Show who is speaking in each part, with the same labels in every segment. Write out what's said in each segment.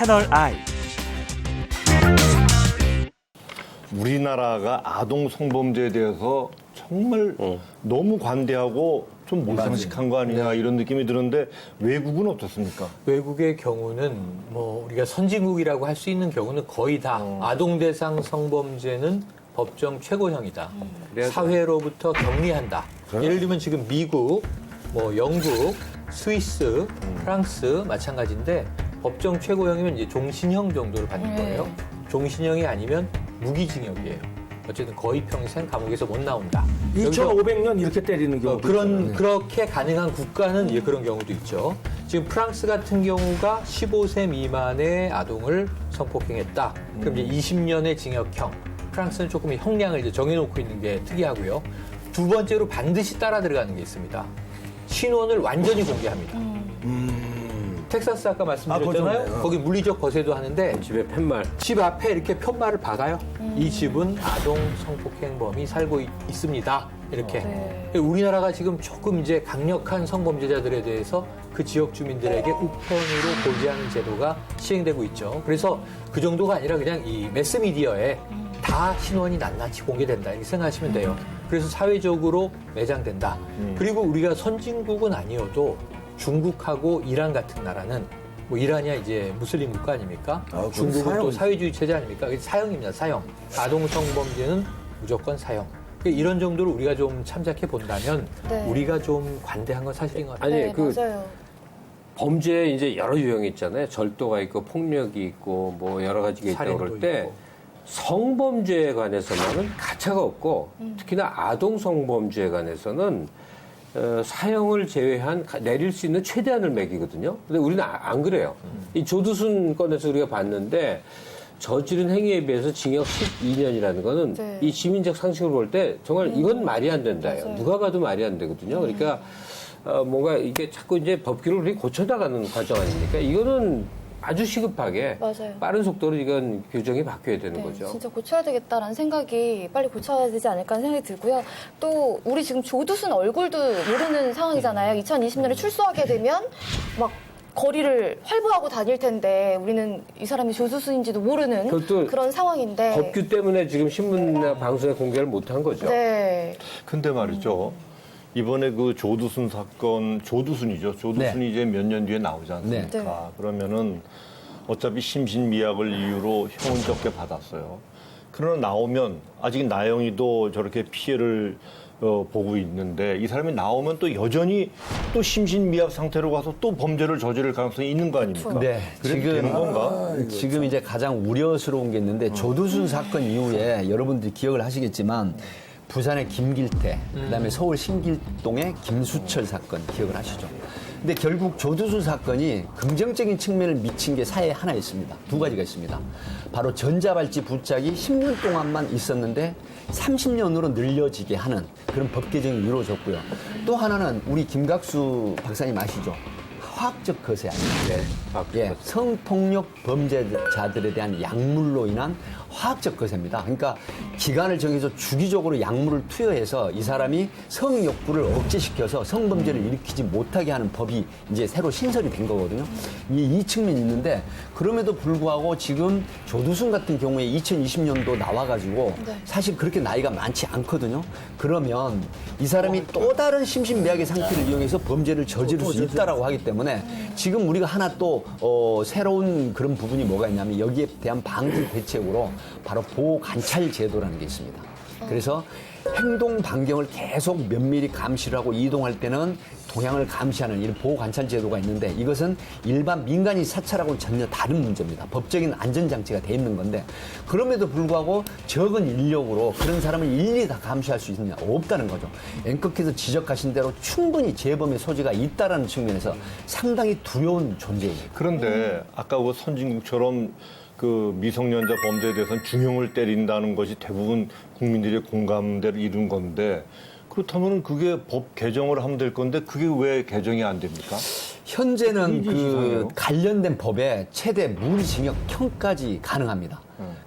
Speaker 1: 채널 I.
Speaker 2: 우리나라가 아동 성범죄에 대해서 정말 너무 관대하고 좀 몰상식한 거 아니냐 이런 느낌이 드는데 외국은 어떻습니까?
Speaker 3: 외국의 경우는 뭐 우리가 선진국이라고 할 수 있는 경우는 거의 다 아동 대상 성범죄는 법정 최고형이다. 사회로부터 격리한다. 예를 들면 지금 미국, 뭐 영국, 스위스, 프랑스 마찬가지인데 법정 최고형이면 이제 종신형 정도를 받는 거예요. 종신형이 아니면 무기징역이에요. 어쨌든 거의 평생 감옥에서 못 나온다.
Speaker 4: 2,500년 이렇게 때리는 경우도
Speaker 3: 그렇게 가능한 국가는 이제 그런 경우도 있죠. 지금 프랑스 같은 경우가 15세 미만의 아동을 성폭행했다. 그럼 이제 20년의 징역형. 프랑스는 조금 형량을 이제 정해놓고 있는 게 특이하고요. 두 번째로 반드시 따라 들어가는 게 있습니다. 신원을 완전히 공개합니다. 텍사스 아까 말씀드렸잖아요.
Speaker 4: 그거
Speaker 3: 거기 물리적 거세도 하는데
Speaker 5: 집에 팻말.
Speaker 3: 집 앞에 이렇게 편말을 박아요. 이 집은 아동 성폭행범이 살고 있습니다. 이렇게. 우리나라가 지금 조금 이제 강력한 성범죄자들에 대해서 그 지역 주민들에게 우편으로 고지하는 제도가 시행되고 있죠. 그래서 그 정도가 아니라 그냥 이 매스미디어에 다 신원이 낱낱이 공개된다. 이렇게 생각하시면 돼요. 그래서 사회적으로 매장된다. 그리고 우리가 선진국은 아니어도 중국하고 이란 같은 나라는 뭐 이란이야 이제 무슬림 국가 아닙니까? 중국은 또 사회주의 체제 아닙니까? 사형입니다. 사형. 아동 성범죄는 무조건 사형. 이런 정도로 우리가 좀 참작해 본다면 우리가 좀 관대한 건 사실인 것 같아요.
Speaker 5: 아니 그
Speaker 6: 맞아요.
Speaker 5: 범죄에 이제 여러 유형이 있잖아요. 절도가 있고 폭력이 있고 뭐 여러 가지가 있다고 그럴 때
Speaker 3: 있고.
Speaker 5: 성범죄에 관해서는 가차가 없고 특히나 아동 성범죄에 관해서는 사형을 제외한 내릴 수 있는 최대한을 매기거든요. 근데 우리는 안 그래요. 이 조두순 건에서 우리가 봤는데 저지른 행위에 비해서 징역 12년이라는 거는 이 시민적 상식으로 볼 때 정말 이건 말이 안 된다요.
Speaker 6: 맞아요.
Speaker 5: 누가 봐도 말이 안 되거든요. 그러니까 뭔가 이게 자꾸 이제 법규를 우리 고쳐나가는 과정 아닙니까? 이거는 아주 시급하게
Speaker 6: 맞아요.
Speaker 5: 빠른 속도로 이건 규정이 바뀌어야 되는
Speaker 6: 네,
Speaker 5: 거죠.
Speaker 6: 진짜 고쳐야 되겠다라는 생각이 빨리 고쳐야 되지 않을까 하는 생각이 들고요. 또 우리 지금 조두순 얼굴도 모르는 상황이잖아요. 2020년에 출소하게 되면 막 거리를 활보하고 다닐 텐데 우리는 이 사람이 조두순인지도 모르는
Speaker 5: 그것도
Speaker 6: 그런 상황인데.
Speaker 5: 법규 때문에 지금 신문이나 방송에 공개를 못한 거죠.
Speaker 6: 네.
Speaker 2: 근데 말이죠. 이번에 그 조두순 사건, 조두순이죠. 조두순이 이제 몇 년 뒤에 나오지 않습니까?
Speaker 6: 네.
Speaker 2: 그러면은 어차피 심신미약을 이유로 형은 적게 받았어요. 그러나 나오면 아직 나영이도 저렇게 피해를 보고 있는데 이 사람이 나오면 또 여전히 또 심신미약 상태로 가서 또 범죄를 저지를 가능성이 있는 거 아닙니까?
Speaker 7: 네,
Speaker 2: 그래도 되는 건가?
Speaker 7: 지금 이제 가장 우려스러운 게 있는데 조두순 사건 이후에 여러분들이 기억을 하시겠지만 부산의 김길태, 그다음에 서울 신길동의 김수철 사건 기억을 하시죠? 근데 결국 조두순 사건이 긍정적인 측면을 미친 게 사회에 하나 있습니다. 두 가지가 있습니다. 바로 전자발찌 부착이 10년 동안만 있었는데 30년으로 늘려지게 하는 그런 법 개정이 이루어졌고요. 또 하나는 우리 김각수 박사님 아시죠? 화학적 거세 아닙니까? 예, 성폭력 범죄자들에 대한 약물로 인한 화학적 거세입니다. 그러니까 기간을 정해서 주기적으로 약물을 투여해서 이 사람이 성욕구를 억제시켜서 성범죄를 일으키지 못하게 하는 법이 이제 새로 신설이 된 거거든요. 이 측면이 있는데 그럼에도 불구하고 지금 조두순 같은 경우에 2020년도 나와가지고 사실 그렇게 나이가 많지 않거든요. 그러면 이 사람이 또 다른 심신미약의 상태를 이용해서 범죄를 저지를 수 있다라고 하기 때문에 지금 우리가 하나 또 새로운 그런 부분이 뭐가 있냐면 여기에 대한 방지 대책으로 바로 보호관찰 제도라는 게 있습니다. 그래서 행동 반경을 계속 면밀히 감시를 하고 이동할 때는 동향을 감시하는 이런 보호관찰 제도가 있는데 이것은 일반 민간인 사찰하고는 전혀 다른 문제입니다. 법적인 안전장치가 돼 있는 건데 그럼에도 불구하고 적은 인력으로 그런 사람을 일일이 다 감시할 수 있느냐 없다는 거죠. 앵커께서 지적하신 대로 충분히 재범의 소지가 있다는 측면에서 상당히 두려운 존재입니다.
Speaker 2: 그런데 아까 그 선진국처럼 그 미성년자 범죄에 대해서는 중형을 때린다는 것이 대부분 국민들의 공감대를 이룬 건데 그렇다면 그게 법 개정을 하면 될 건데 그게 왜 개정이 안 됩니까?
Speaker 7: 현재는 그
Speaker 2: 이상해요.
Speaker 7: 관련된 법에 최대 무기징역형까지 가능합니다.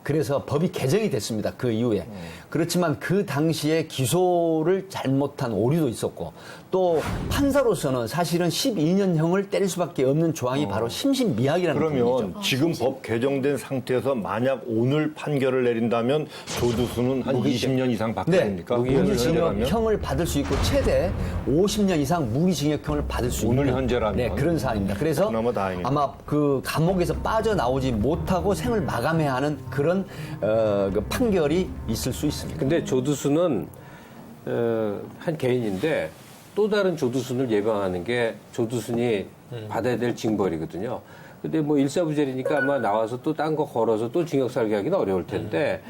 Speaker 7: 그래서 법이 개정이 됐습니다. 그 이후에. 그렇지만 그 당시에 기소를 잘못한 오류도 있었고 또 판사로서는 사실은 12년형을 때릴 수밖에 없는 조항이 바로 심신미약이라는
Speaker 2: 그러면
Speaker 7: 부분이죠.
Speaker 2: 지금 법 개정된 상태에서 만약 오늘 판결을 내린다면 조두수는 한 20년 이상 받게
Speaker 7: 네,
Speaker 2: 됩니까? 오늘 현재라면?
Speaker 7: 무기징역형을 받을 수 있고 최대 50년 이상 무기징역형을 받을 수 있는
Speaker 2: 오늘 현재라면?
Speaker 7: 네, 그런 사안입니다. 그래서
Speaker 2: 그나마 다행이네요.
Speaker 7: 아마 그 감옥에서 빠져나오지 못하고 생을 마감해야 하는 그런 그 판결이 있을 수 있습니다.
Speaker 5: 근데 조두순은 한 개인인데 또 다른 조두순을 예방하는 게 조두순이 받아야 될 징벌이거든요. 근데 뭐 일사부재리니까 아마 나와서 또 딴 거 걸어서 또 징역 살게 하기는 어려울 텐데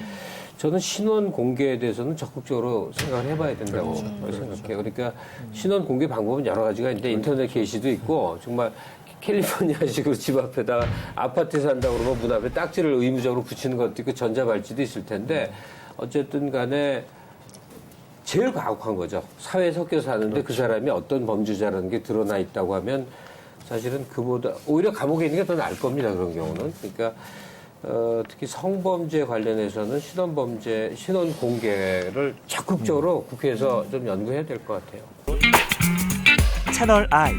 Speaker 5: 저는 신원 공개에 대해서는 적극적으로 생각을 해봐야 된다고 생각해요. 그러니까 신원 공개 방법은 여러 가지가 있는데 인터넷 게시도 있고 정말 캘리포니아식으로 집 앞에다가 아파트 산다고 그러면 문 앞에 딱지를 의무적으로 붙이는 것도 있고 전자발찌도 있을 텐데 어쨌든 간에 제일 가혹한 거죠. 사회에 섞여 사는데 그 사람이 어떤 범죄자라는 게 드러나 있다고 하면 사실은 그보다 오히려 감옥에 있는 게 더 나을 겁니다. 그런 경우는. 그러니까 특히 성범죄 관련해서는 신원 공개를 적극적으로 국회에서 좀 연구해야 될 것 같아요.
Speaker 1: 채널 I.